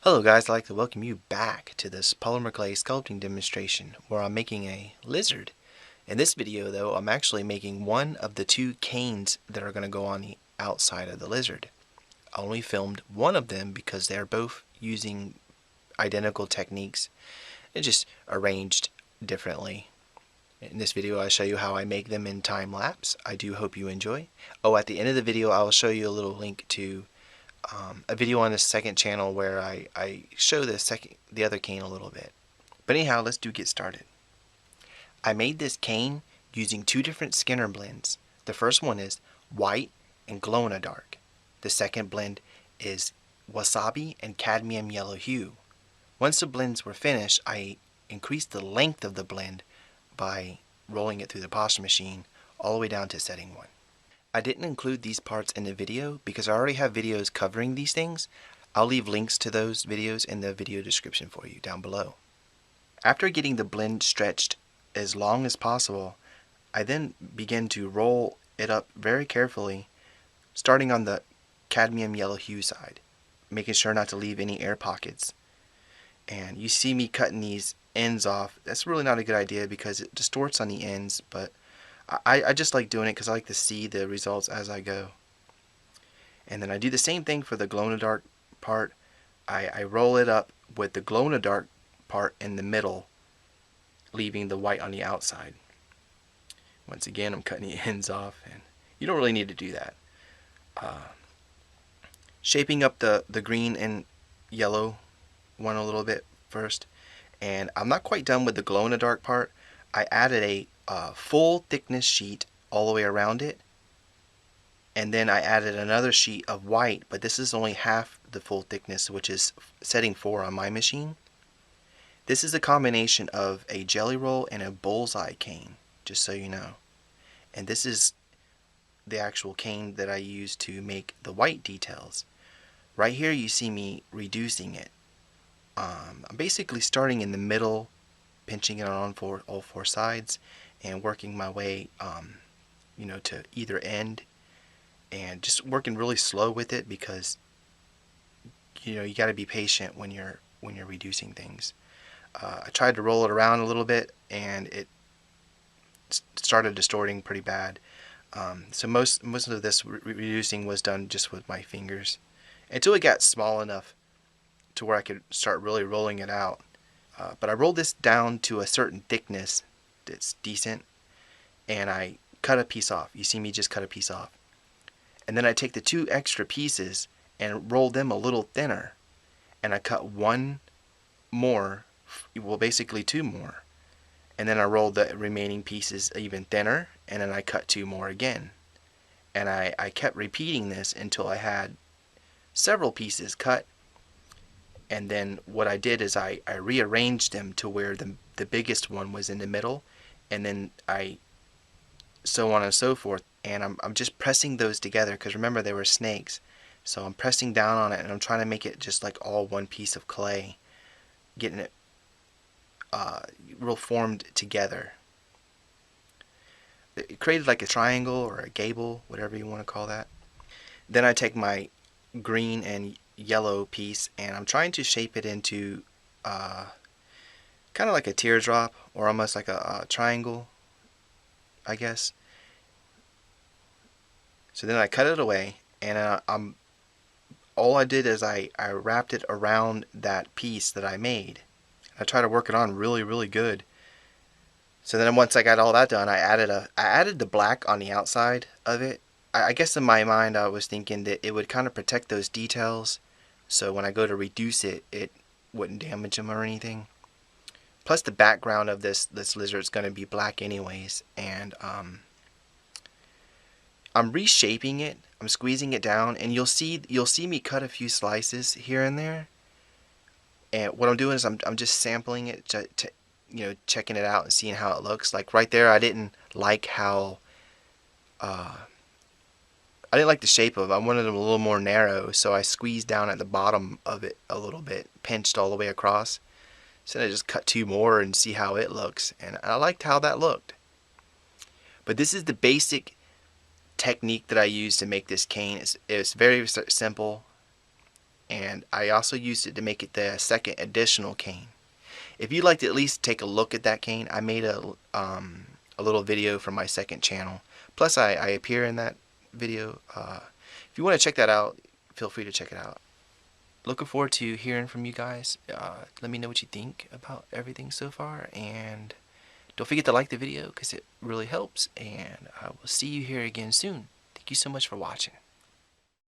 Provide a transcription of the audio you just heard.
Hello guys, I'd like to welcome you back to this polymer clay sculpting demonstration where I'm making a lizard. In this video though, I'm actually making one of the two canes that are going to go on the outside of the lizard. I only filmed one of them because they're both using identical techniques and just arranged differently. In this video I show you how I make them in time lapse. I do hope you enjoy. Oh, at the end of the video I will show you a little link to a video on the second channel where I show the other cane a little bit. But anyhow, let's get started. I made this cane using two different Skinner blends. The first one is white and glow in the dark. The second blend is wasabi and cadmium yellow hue. Once the blends were finished, I increased the length of the blend by rolling it through the polish machine all the way down to setting 1. I didn't include these parts in the video because I already have videos covering these things. I'll leave links to those videos in the video description for you down below. After getting the blend stretched as long as possible, I then begin to roll it up very carefully, starting on the cadmium yellow hue side, making sure not to leave any air pockets. And you see me cutting these ends off. That's really not a good idea because it distorts on the ends, but I just like doing it because I like to see the results as I go. And then I do the same thing for the glow-in-the-dark part. I roll it up with the glow-in-the-dark part in the middle, leaving the white on the outside. Once again, I'm cutting the ends off, and you don't really need to do that. Shaping up the green and yellow one a little bit first. And I'm not quite done with the glow-in-the-dark part. I added a full thickness sheet all the way around it, and then I added another sheet of white, but this is only half the full thickness, which is setting 4 on my machine. This is a combination of a jelly roll and a bullseye cane, just so you know. And this is the actual cane that I use to make the white details. Right here you see me reducing it. I'm basically starting in the middle, pinching it on all four sides, and working my way, to either end, and just working really slow with it because you got to be patient when you're reducing things. I tried to roll it around a little bit, and it started distorting pretty bad. So most of this reducing was done just with my fingers until it got small enough to where I could start really rolling it out. But I rolled this down to a certain thickness that's decent, and I cut a piece off. You see me just cut a piece off. And then I take the 2 extra pieces and roll them a little thinner, and I cut 1 more, well basically 2 more. And then I roll the remaining pieces even thinner, and then I cut 2 more again. And I kept repeating this until I had several pieces cut. And then what I did is I rearranged them to where the biggest one was in the middle, and then I so on and so forth. And I'm just pressing those together because remember they were snakes. So I'm pressing down on it, and I'm trying to make it just like all one piece of clay, getting it real formed together. It created like a triangle or a gable, whatever you want to call that. Then I take my green and yellow piece, and I'm trying to shape it into kind of like a teardrop, or almost like a triangle, I guess. So then I cut it away, and all I did is I wrapped it around that piece that I made. I tried to work it on really, really good. So then once I got all that done, I added the black on the outside of it. I guess in my mind I was thinking that it would kind of protect those details, so when I go to reduce it, it wouldn't damage them or anything. Plus the background of this lizard is going to be black anyways, and I'm reshaping it. I'm squeezing it down, and you'll see me cut a few slices here and there. And what I'm doing is I'm just sampling it to checking it out and seeing how it looks. Like right there, I didn't like how I didn't like the shape of it. I wanted them a little more narrow, so I squeezed down at the bottom of it a little bit, pinched all the way across. So then I just cut 2 more and see how it looks, and I liked how that looked. But this is the basic technique that I use to make this cane. It's very simple, and I also used it to make it the second additional cane. If you'd like to at least take a look at that cane, I made a little video from my second channel. Plus, I appear in that video. If you want to check that out, feel free to check it out. Looking forward to hearing from you guys. Let me know what you think about everything so far, and don't forget to like the video because it really helps, and I will see you here again soon. Thank you so much for watching.